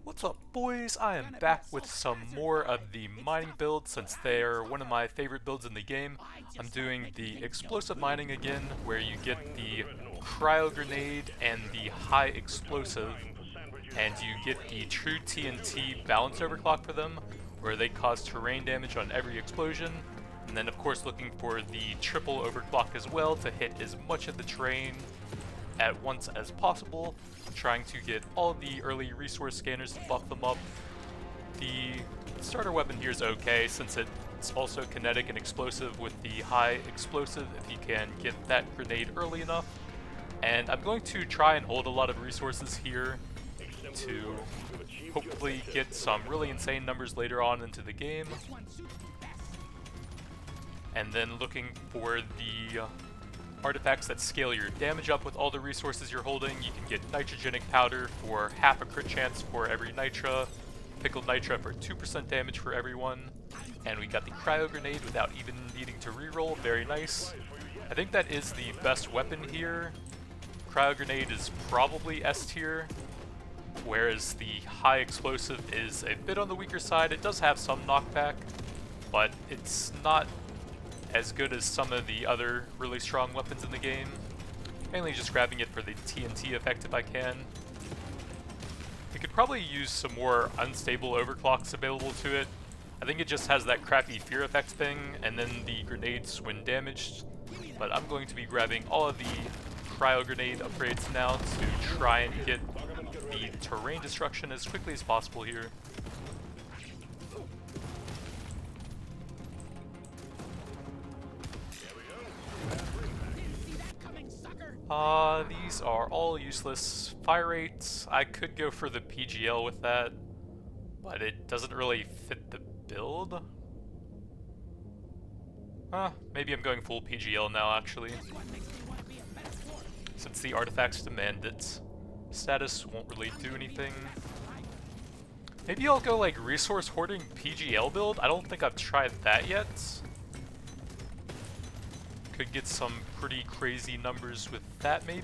What's up, boys? I am back with some more of the mining builds since they're one of my favorite builds in the game. I'm doing the explosive mining again, where you get the cryo grenade and the high explosive, and you get the true TNT balance overclock for them, where they cause terrain damage on every explosion. And then of course looking for the triple overclock as well to hit as much of the terrain at once as possible, trying to get all the early resource scanners to buff them up. The starter weapon here is okay since it's also kinetic and explosive with the high explosive if you can get that grenade early enough. And I'm going to try and hold a lot of resources here to hopefully get some really insane numbers later on into the game. And then looking for the artifacts that scale your damage up with all the resources you're holding. You can get nitrogenic powder for half a crit chance for every nitra, pickled nitra for 2% damage for everyone, and we got the cryo grenade without even needing to reroll. Very nice. I think that is the best weapon here. Cryo grenade is probably S tier, whereas the high explosive is a bit on the weaker side. It does have some knockback, but it's not as good as some of the other really strong weapons in the game. Mainly just grabbing it for the TNT effect if I can. We could probably use some more unstable overclocks available to it. I think it just has that crappy fear effect thing, and then the grenades when damaged. But I'm going to be grabbing all of the cryo grenade upgrades now to try and get the terrain destruction as quickly as possible here. These are all useless. Fire rates, I could go for the PGL with that, but it doesn't really fit the build. Maybe I'm going full PGL now actually, since the artifacts demand it. Status won't really do anything. Maybe I'll go like resource hoarding PGL build. I don't think I've tried that yet. Could get some pretty crazy numbers with that maybe.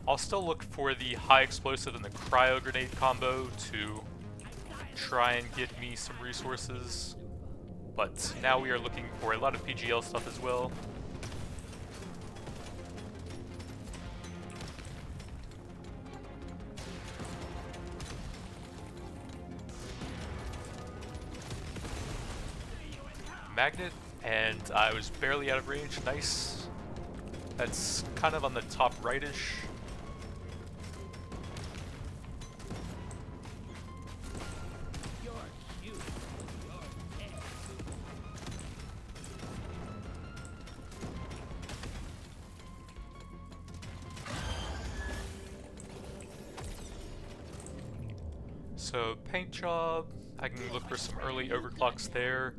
I'll still look for the high explosive and the cryo grenade combo to try and get me some resources. But now we are looking for a lot of PGL stuff as well. Magnet, and I was barely out of range. Nice. That's kind of on the top right-ish. So paint job, I can look for some early overclocks there.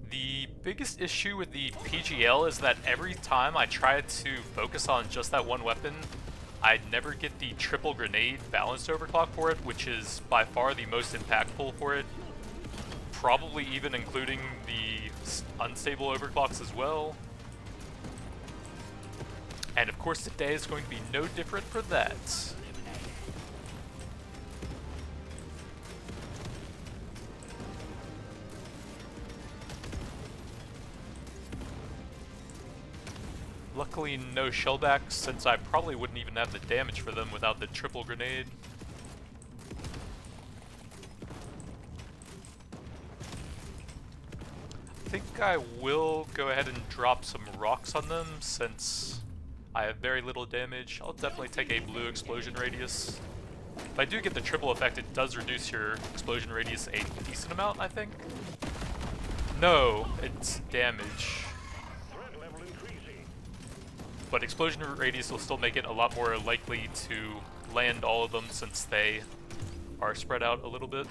The biggest issue with the PGL is that every time I try to focus on just that one weapon, I never get the triple grenade balanced overclock for it, which is by far the most impactful for it. Probably even including the unstable overclocks as well. And of course today is going to be no different for that. Luckily no shellbacks, since I probably wouldn't even have the damage for them without the triple grenade. I think I will go ahead and drop some rocks on them since I have very little damage. I'll definitely take a blue explosion radius. If I do get the triple effect, it does reduce your explosion radius a decent amount, I think. No, it's damage. But explosion radius will still make it a lot more likely to land all of them since they are spread out a little bit.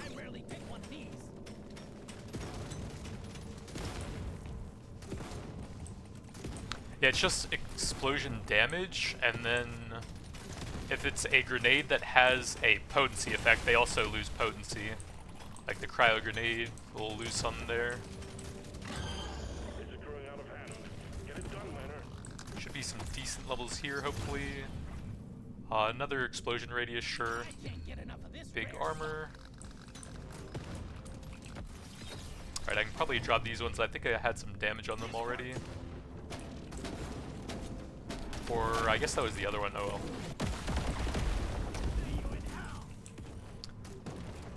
Yeah, it's just explosion damage, and then if it's a grenade that has a potency effect, they also lose potency. Like the cryo grenade will lose some there. Should be some decent levels here, hopefully. Another explosion radius, sure. I can't get enough of this. armor. Alright, I can probably drop these ones. I think I had some damage on them already. Or I guess that was the other one. Oh well.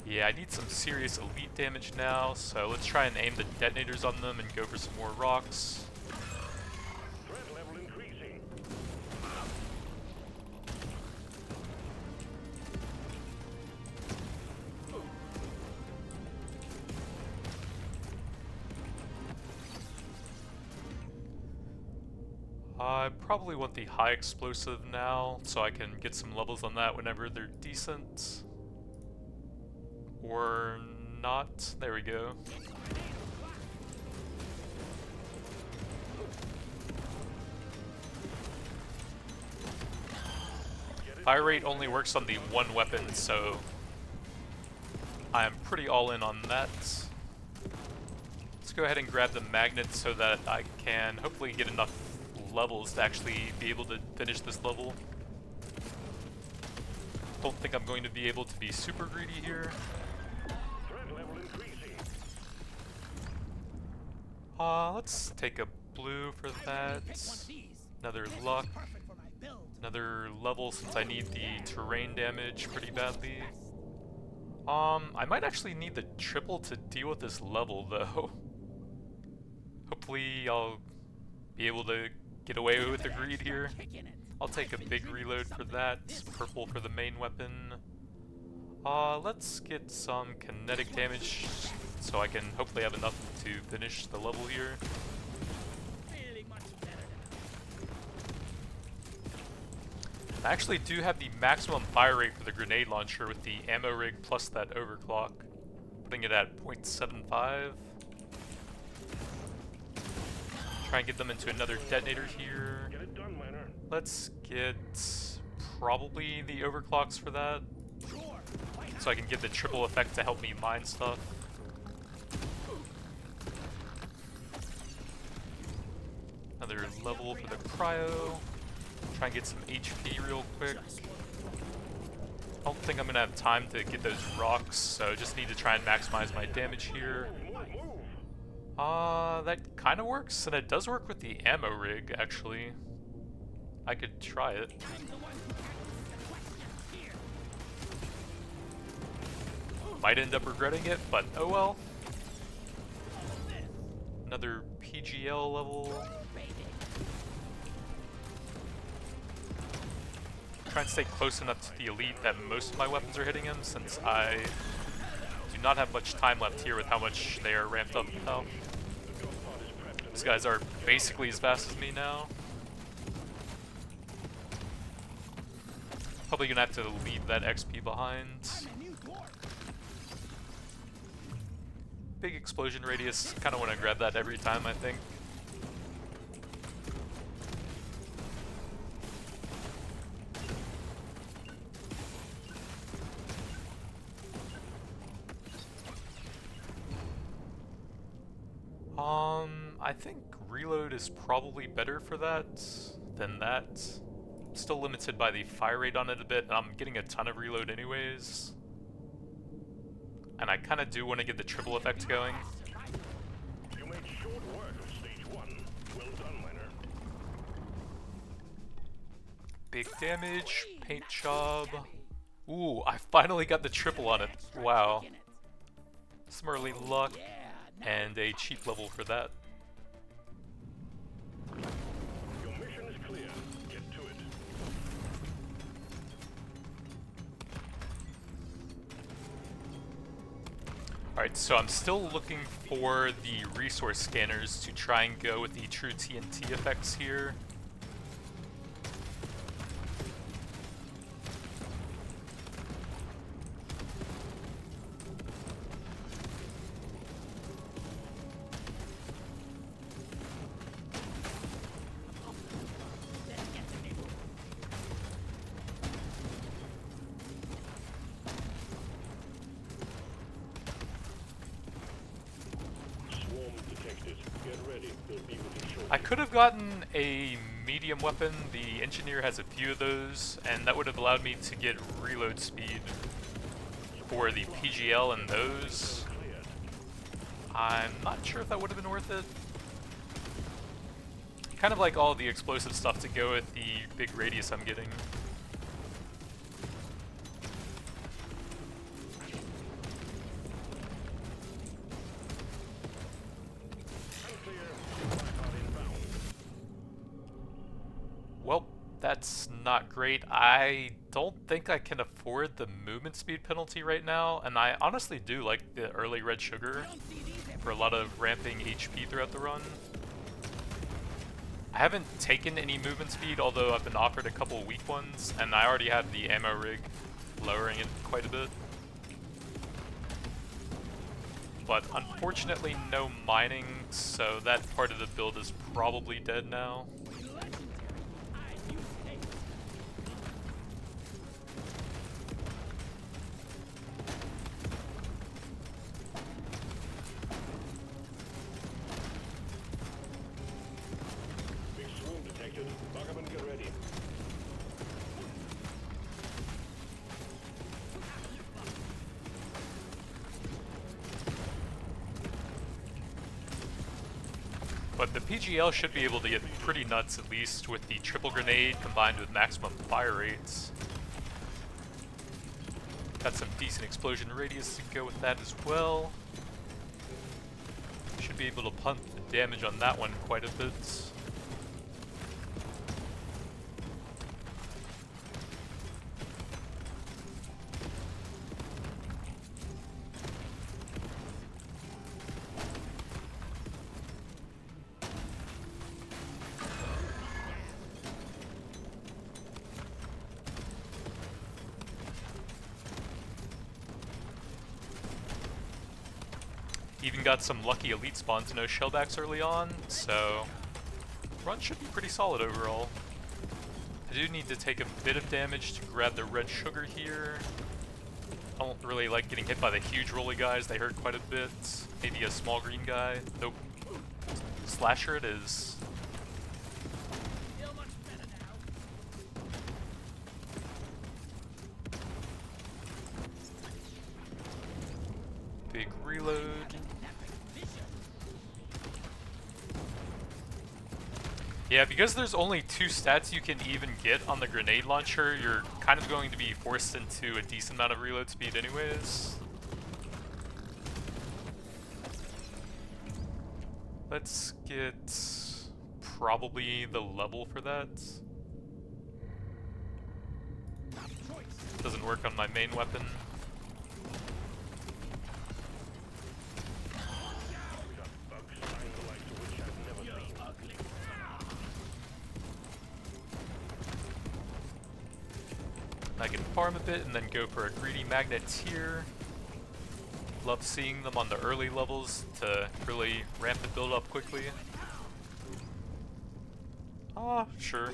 Yeah, I need some serious elite damage now, so let's try and aim the detonators on them and go for some more rocks. Threat level increasing. I probably want the high explosive now, so I can get some levels on that whenever they're decent. Or not. There we go. Fire rate only works on the one weapon, so I'm pretty all in on that. Let's go ahead and grab the magnet so that I can hopefully get enough levels to actually be able to finish this level. Don't think I'm going to be able to be super greedy here. Let's take a blue for that. Another luck. Another level since I need the terrain damage pretty badly. I might actually need the triple to deal with this level though. Hopefully I'll be able to get away with the greed here. I'll take a big reload for that. Purple for the main weapon. Let's get some kinetic damage so I can hopefully have enough to finish the level here. I actually do have the maximum fire rate for the grenade launcher with the ammo rig plus that overclock, putting it at 0.75. Try and get them into another detonator here. Let's get probably the overclocks for that, so I can get the triple effect to help me mine stuff. Another level for the cryo. Try and get some HP real quick. I don't think I'm gonna have time to get those rocks, so just need to try and maximize my damage here. That kind of works, and it does work with the ammo rig, actually. I could try it. Might end up regretting it, but oh well. Another PGL level. Try and stay close enough to the elite that most of my weapons are hitting him, since I do not have much time left here with how much they are ramped up now. These guys are basically as fast as me now. Probably gonna have to leave that XP behind. Big explosion radius, kinda wanna grab that every time, I think. I think reload is probably better for that than that. Still limited by the fire rate on it a bit, and I'm getting a ton of reload anyways. And I kind of do want to get the triple effect going. You made short work of stage 1. Well done, miner. Big damage, paint job. Ooh, I finally got the triple on it. Wow. Some early luck and a cheap level for that. Your mission is clear. Get to it. Alright, so I'm still looking for the resource scanners to try and go with the true TNT effects here. I could have gotten a medium weapon. The engineer has a few of those, and that would have allowed me to get reload speed for the PGL and those. I'm not sure if that would have been worth it. Kind of like all the explosive stuff to go with the big radius I'm getting. Well, that's not great. I don't think I can afford the movement speed penalty right now, and I honestly do like the early red sugar for a lot of ramping HP throughout the run. I haven't taken any movement speed, although I've been offered a couple weak ones, and I already have the ammo rig lowering it quite a bit. But unfortunately no mining, so that part of the build is probably dead now. But the PGL should be able to get pretty nuts, at least with the triple grenade combined with maximum fire rates. Got some decent explosion radius to go with that as well. Should be able to pump the damage on that one quite a bit. Even got some lucky elite spawns, no shellbacks early on, so run should be pretty solid overall. I do need to take a bit of damage to grab the red sugar here. I don't really like getting hit by the huge rolly guys, they hurt quite a bit. Maybe a small green guy. Nope. Slasher it is. Big reload. Yeah, because there's only 2 stats you can even get on the grenade launcher, you're kind of going to be forced into a decent amount of reload speed anyways. Let's get probably the level for that. Doesn't work on my main weapon. I can farm a bit and then go for a greedy magnet here. Love seeing them on the early levels to really ramp the build up quickly. Ah, sure.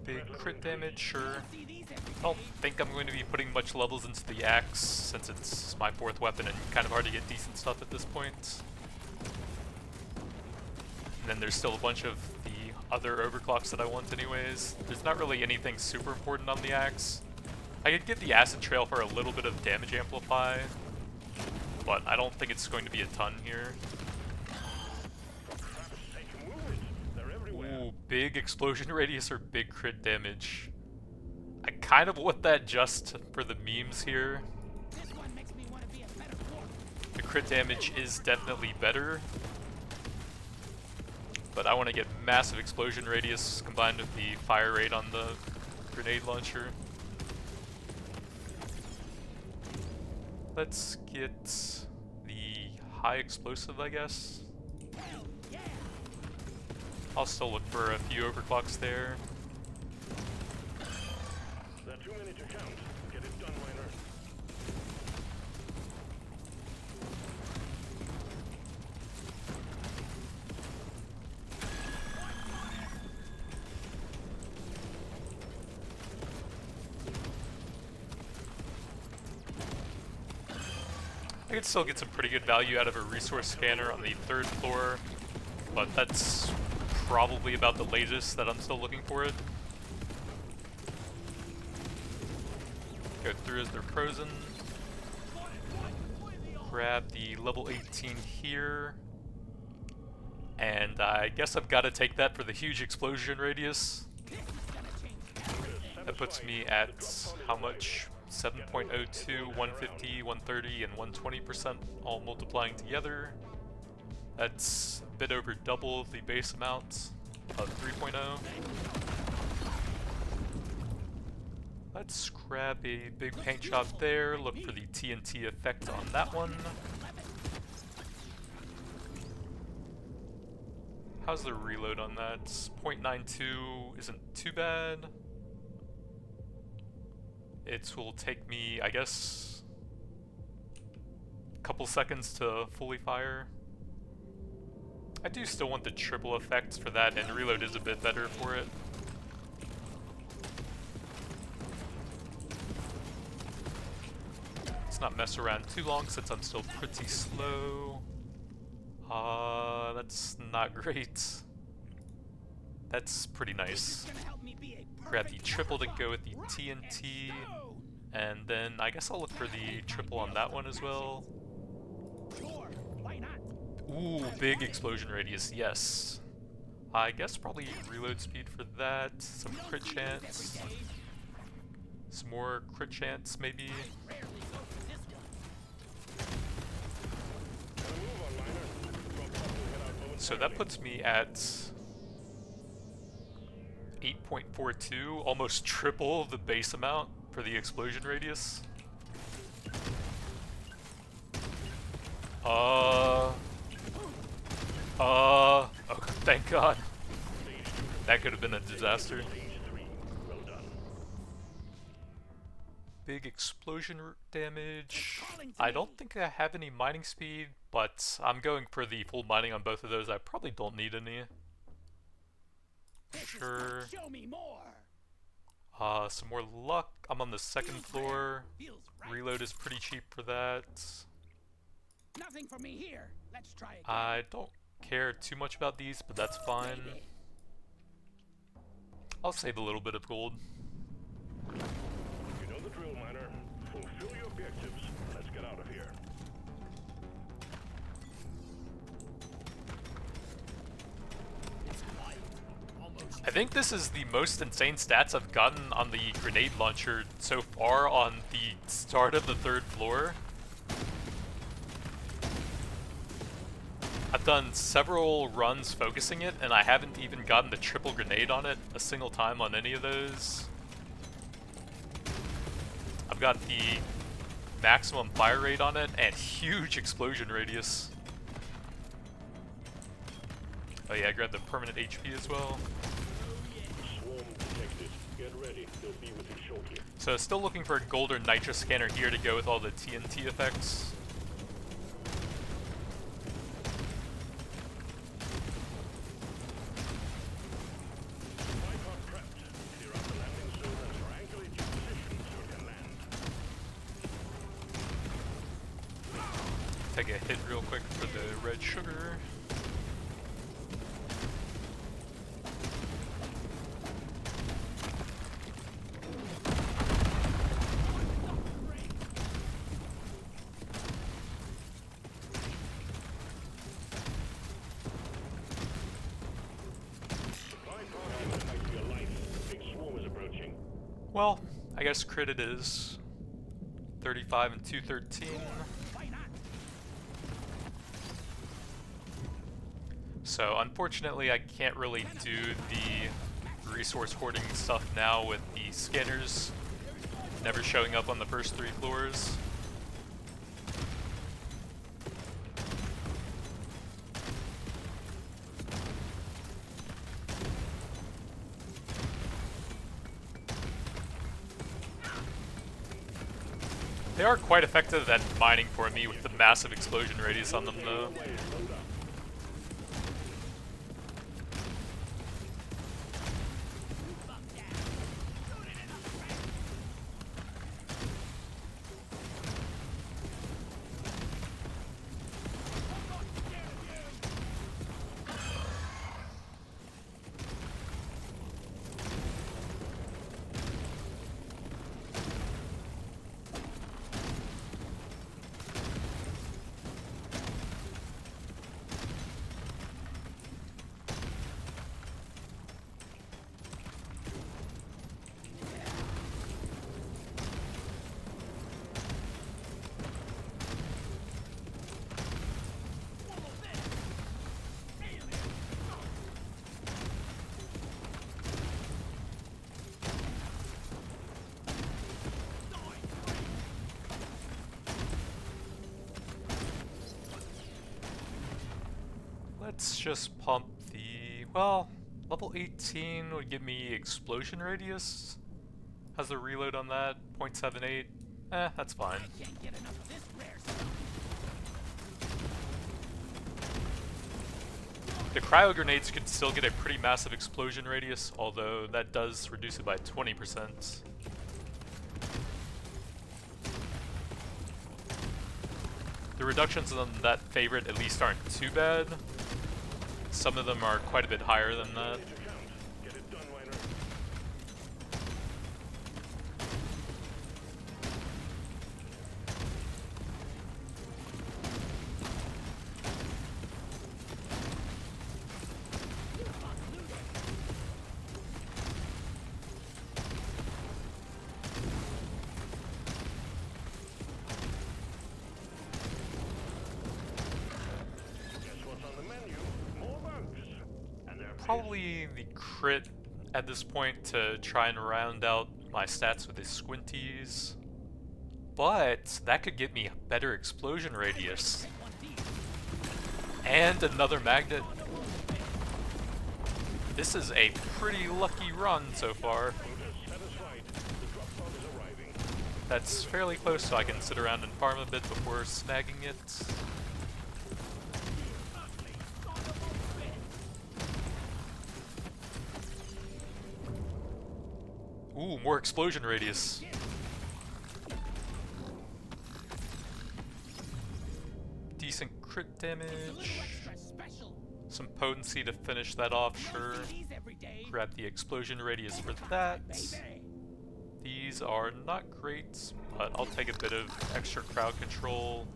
Big crit damage, sure. I don't think I'm going to be putting much levels into the axe since it's my 4th weapon and kind of hard to get decent stuff at this point. And then there's still a bunch of the other overclocks that I want anyways. There's not really anything super important on the axe. I could get the acid trail for a little bit of damage amplify, but I don't think it's going to be a ton here. Ooh, big explosion radius or big crit damage. I kind of want that just for the memes here. The crit damage is definitely better, but I want to get massive explosion radius combined with the fire rate on the grenade launcher. Let's get the high explosive, I guess. I'll still look for a few overclocks there. There are too many to count. Get it done, miner. I could still get some pretty good value out of a resource scanner on the 3rd floor, but that's probably about the latest that I'm still looking for it. Go through as they're frozen. Grab the level 18 here. And I guess I've got to take that for the huge explosion radius. That puts me at how much? 7.02, 150, 130, and 120% all multiplying together. That's a bit over double the base amount of 3.0. Let's grab a big paint job there, look for the TNT effect on that one. How's the reload on that? 0.92 isn't too bad. It will take me, I guess, a couple seconds to fully fire. I do still want the triple effect for that, and reload is a bit better for it. Let's not mess around too long since I'm still pretty slow. That's not great. That's pretty nice. Grab the triple to go with the TNT, and then I guess I'll look for the triple on that one as well. Ooh, big explosion radius, yes. I guess probably reload speed for that, some crit chance, some more crit chance maybe. So that puts me at 8.42, almost triple the base amount for the explosion radius. Oh, thank God. That could have been a disaster. Big explosion damage. I don't think I have any mining speed, but I'm going for the full mining on both of those. I probably don't need any. Sure. Some more luck. I'm on the 2nd floor. Reload is pretty cheap for that. Nothing for me here. Let's try again. I don't care too much about these, but that's fine. I'll save a little bit of gold. You know the drill, miner. Fulfill your objectives. Let's get out of here. I think this is the most insane stats I've gotten on the grenade launcher so far on the start of the 3rd floor. I've done several runs focusing it, and I haven't even gotten the triple grenade on it a single time on any of those. I've got the maximum fire rate on it and huge explosion radius. Oh yeah, I grabbed the permanent HP as well. Swarm detected. Get ready. They'll be with you shortly. So still looking for a gold or nitro scanner here to go with all the TNT effects. Take a hit real quick for the red sugar. Well, I guess crit it is. 35 and 213. So unfortunately I can't really do the resource hoarding stuff now with the scanners never showing up on the first 3 floors. They are quite effective at mining for me with the massive explosion radius on them though. Let's just pump the, well, level 18 would give me explosion radius. Has a reload on that, 0.78. That's fine. I can't get enough of this rare stuff. The cryo grenades could still get a pretty massive explosion radius, although that does reduce it by 20%. The reductions on that favorite at least aren't too bad. Some of them are quite a bit higher than that. Get it done, Reiner. Guess what's on the menu? More bugs. And they're Probably the crit at this point to try and round out my stats with his squinties. But that could get me a better explosion radius. And another magnet. This is a pretty lucky run so far. satisfied. The drop pod is arriving. That's fairly close, so I can sit around and farm a bit before snagging it. Ooh, more explosion radius. Decent crit damage. Some potency to finish that off, sure. Grab the explosion radius for that. These are not great, but I'll take a bit of extra crowd control.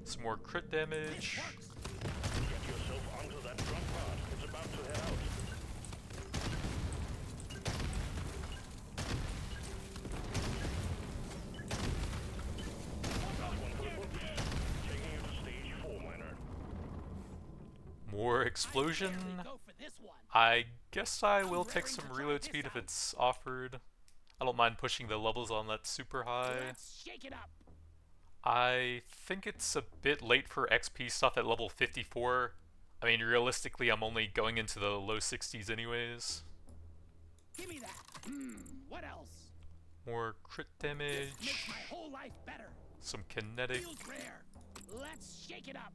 Some more crit damage. Get yourself onto that drop pod. It's about to head out. Taking you to stage 4, Miner. More explosion. Go for this one. I guess I will take some reload speed if it's offered. I don't mind pushing the levels on that super high. Let's shake it up. I think it's a bit late for XP stuff at level 54. I mean, realistically, I'm only going into the low 60s anyways. Give me that. What else? More crit This makes damage, my whole life better. some kinetic. Feels rare. Let's shake it up.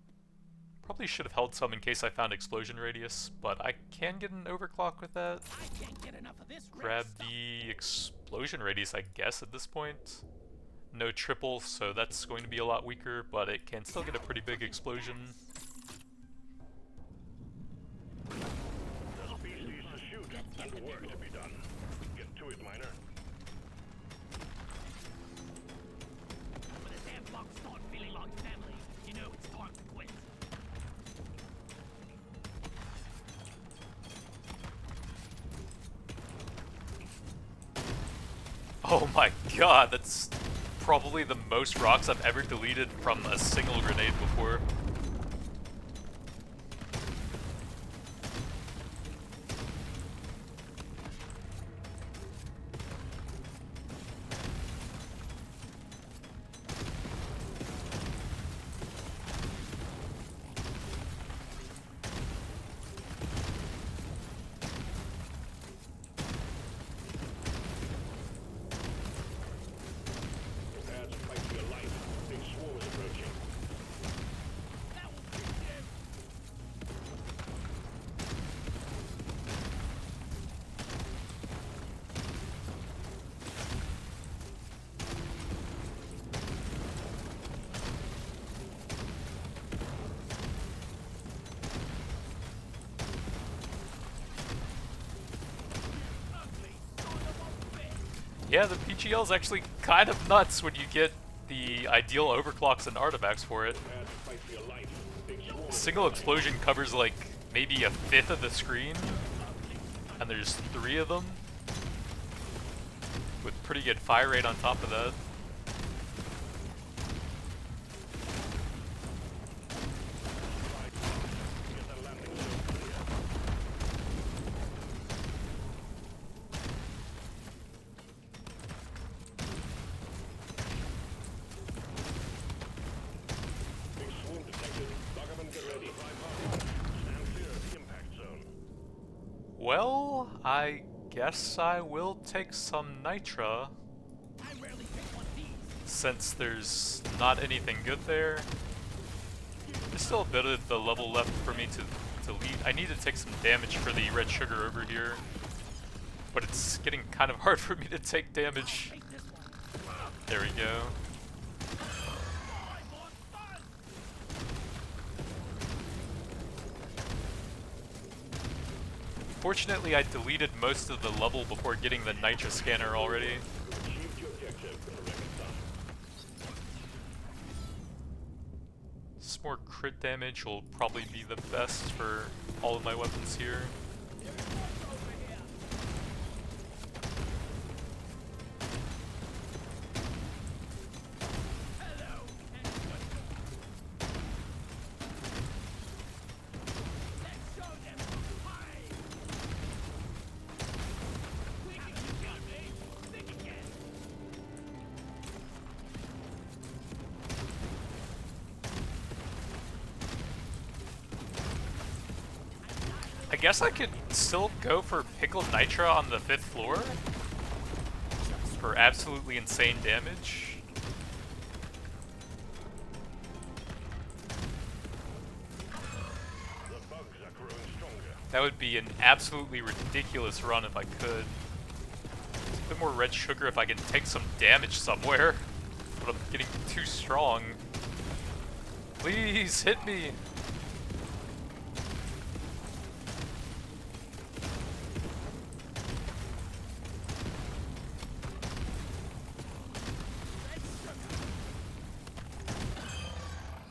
Probably should have held some in case I found explosion radius, but I can get an overclock with that. I can't get enough of this rare Grab stuff. the explosion radius, I guess, at this point. No triple, so that's going to be a lot weaker, but it can still get a pretty big explosion. There's species to shoot and work to be done. Get to it, Miner. When the damn blocks start feeling like family, you know it's time to quit. Oh my god, that's probably the most rocks I've ever deleted from a single grenade before. Prepare to fight for your life. Big swarm is approaching. That will fix you. Yeah, the PGL's actually kind of nuts when you get the ideal overclocks and artifacts for it. Prepare to fight for your life. Big swarm A is single explosion covers like maybe a fifth of the screen, and there's 3 of them, with pretty good fire rate on top of that. Get that landing zone clear. Big swarm detected. Buggerman, get ready. Stand clear Well, I guess I will take some nitra, I rarely pick one of these. since there's not anything good there. There's still a bit of the level left for me to lead. I need to take some damage for the red sugar over here, but it's getting kind of hard for me to take damage. Take this one. There we go. Fortunately, I deleted most of the level before getting the nitra scanner already. Achieved your objective in the record time. Some more crit damage will probably be the best for all of my weapons here. I guess I could still go for pickled nitra on the 5th floor for absolutely insane damage. The bugs are growing stronger. That would be an absolutely ridiculous run if I could. A bit more red sugar if I can take some damage somewhere, but I'm getting too strong. Please hit me!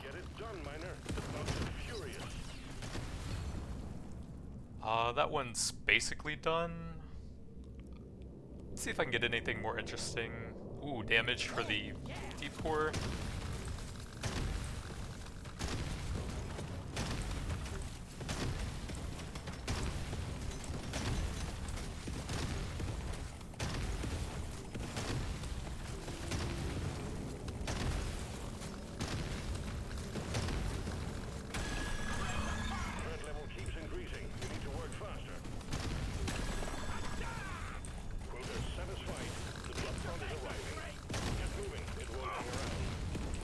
Get it done, miner. The bugs are furious. That one's basically done. Let's see if I can get anything more interesting. Ooh, damage for the deep core. Threat level keeps increasing. You need to work faster. Quota satisfied. The drop pod is arriving. Get moving. It won't hang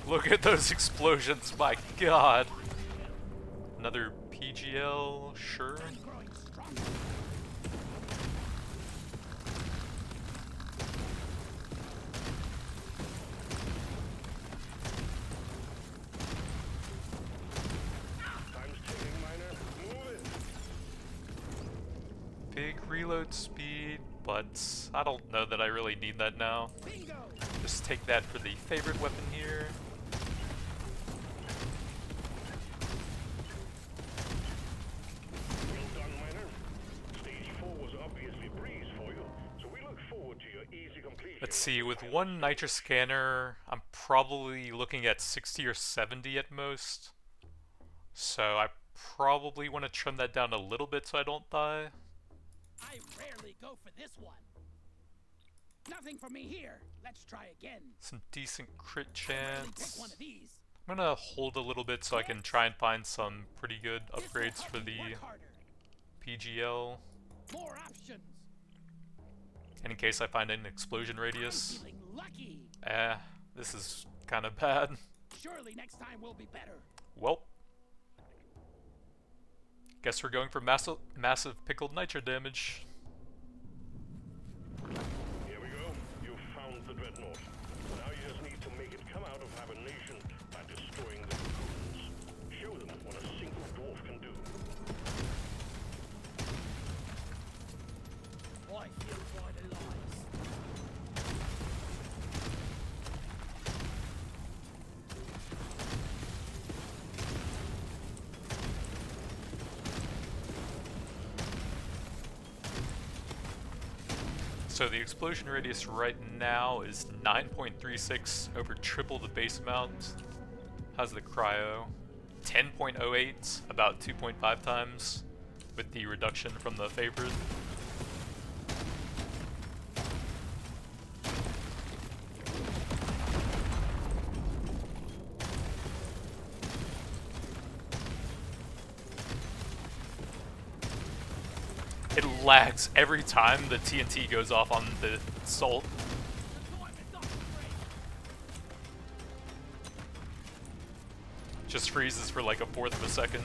around. Look at those explosions, my god! Another PGL, sure. Growing stronger. Time's ticking, miner. Move it. Big reload speed, but I don't know that I really need that now. Bingo. Just take that for the favorite weapon here. Well done, miner. Stage 4 was obviously a breeze for you, so we look forward to your easy completion. Let's see, with one nitra scanner, I'm probably looking at 60 or 70 at most. So I probably want to trim that down a little bit so I don't die. I rarely go for this one. Nothing for me here. Let's try again. Some decent crit I rarely pick chance. one of these. I'm gonna hold a little bit so I can try and find some pretty good This will upgrades help for me the work harder. PGL, More options. and in case I find an explosion I'm radius. feeling lucky. This is kind of bad. Surely next time will be better. Well, guess we're going for massive pickled nitra damage. Here we go. You've found the dreadnought. Now you just need to make it come out of hibernation by destroying the cocoons. Show them what a single dwarf can do. I feel quite alive. So the explosion radius right now is 9.36 over triple the base amount. How's the cryo? 10.08, about 2.5 times, with the reduction from the favorite. It lags every time the TNT goes off on the Salt. Just freezes for like a fourth of a second.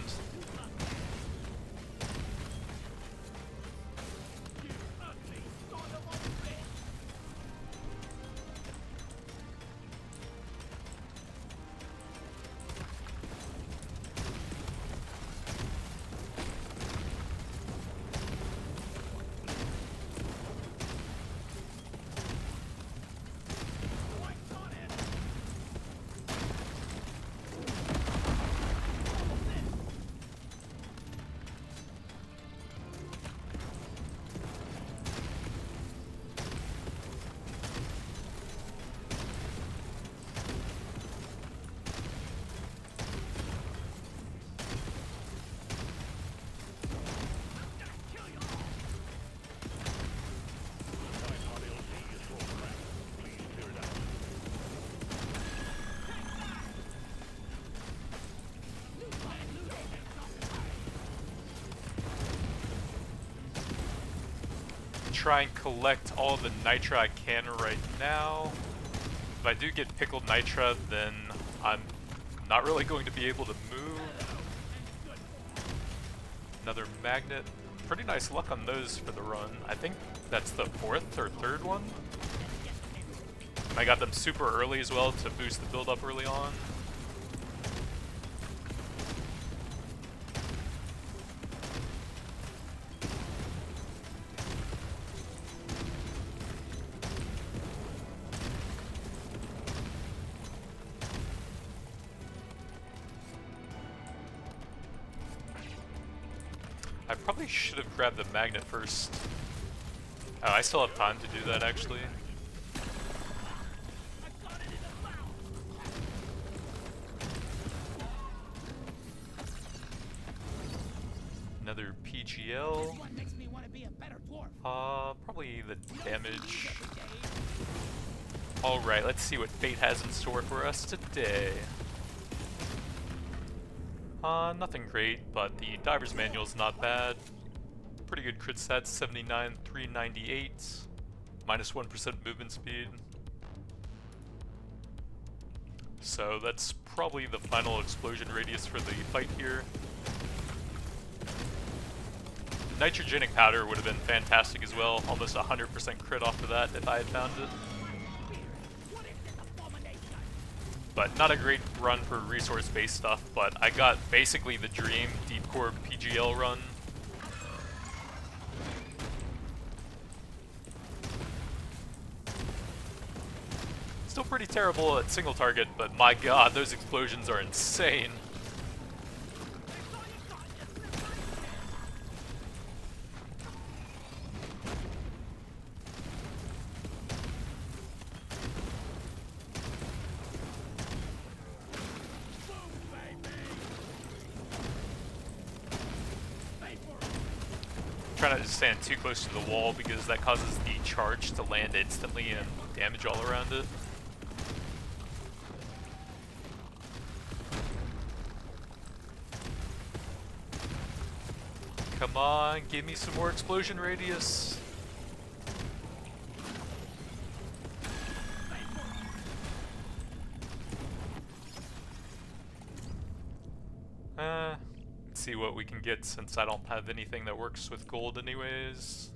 Try and collect all the nitra I can right now. If I do get pickled nitra, then I'm not really going to be able to move. Another magnet. Pretty nice luck on those for the run. I think that's the fourth or third one. I got them super early as well to boost the build up early on. I probably should have grabbed the magnet first. Oh, I still have time to do that actually. Another PGL. Probably the damage. Alright, let's see what fate has in store for us today. Nothing great, but the diver's manual is not bad. Pretty good crit stats, 79, 398, minus 1% movement speed. So that's probably the final explosion radius for the fight here. Nitrogenic powder would have been fantastic as well, almost 100% crit off of that if I had found it. But not a great run for resource-based stuff, but I got basically the dream deep core PGL run. Still pretty terrible at single target, but my god, those explosions are insane. Try not to stand too close to the wall because that causes the charge to land instantly and damage all around it. Come on, give me some more explosion radius. Let's see what we can get since I don't have anything that works with gold anyways.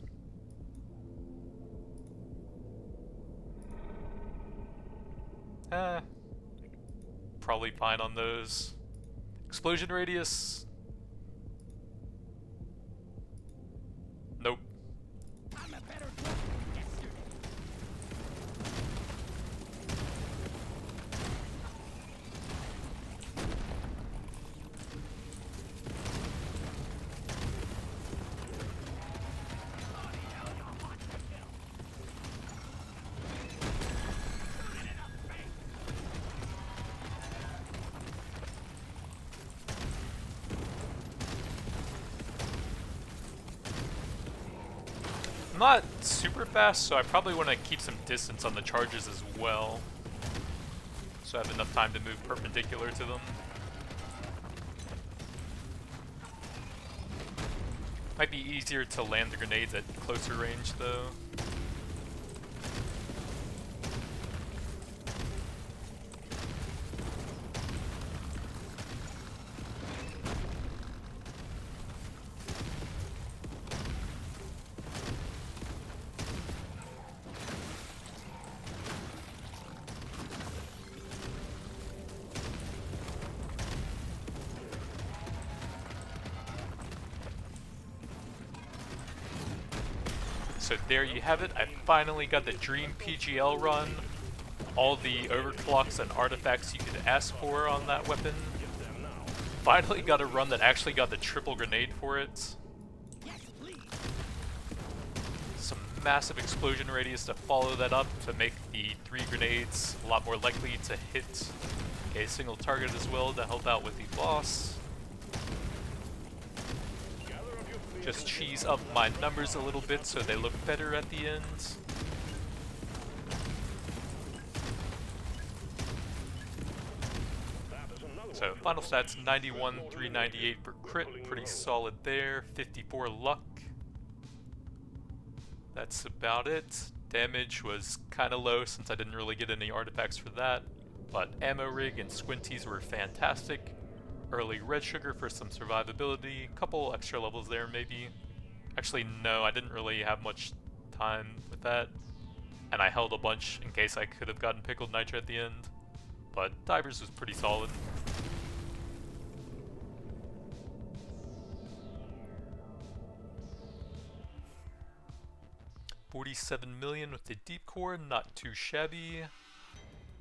Probably fine on those. Explosion radius. Nope. I'm not super fast, so I probably want to keep some distance on the charges as well, so I have enough time to move perpendicular to them. Might be easier to land the grenades at closer range though. So there you have it, I finally got the dream PGL run. All the overclocks and artifacts you could ask for on that weapon. Finally got a run that actually got the triple grenade for it. Some massive explosion radius to follow that up to make the 3 grenades a lot more likely to hit a single target as well to help out with the boss. Just cheese up my numbers a little bit so they look better at the end. So final stats 91, 398 for crit, pretty solid there, 54 luck. That's about it. Damage was kinda low since I didn't really get any artifacts for that, but ammo rig and squinties were fantastic. Early red sugar for some survivability, couple extra levels there maybe. Actually no, I didn't really have much time with that, and I held a bunch in case I could have gotten pickled nitro at the end, but divers was pretty solid. $47 million with the deep core, not too shabby.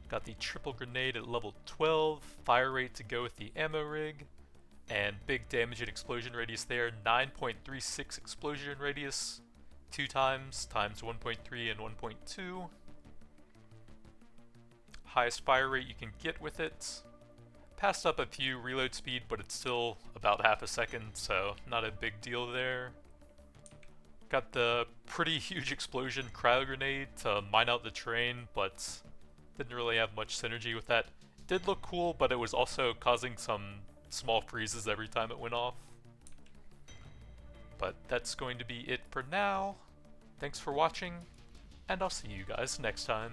Got the triple grenade at level 12, fire rate to go with the ammo rig, and big damage and explosion radius there, 9.36 explosion radius, 2 times 1.3 and 1.2. Highest fire rate you can get with it. Passed up a few reload speed, but it's still about half a second, so not a big deal there. Got the pretty huge explosion cryo grenade to mine out the terrain, but didn't really have much synergy with that. Did look cool, but it was also causing some small freezes every time it went off. But that's going to be it for now. Thanks for watching, and I'll see you guys next time.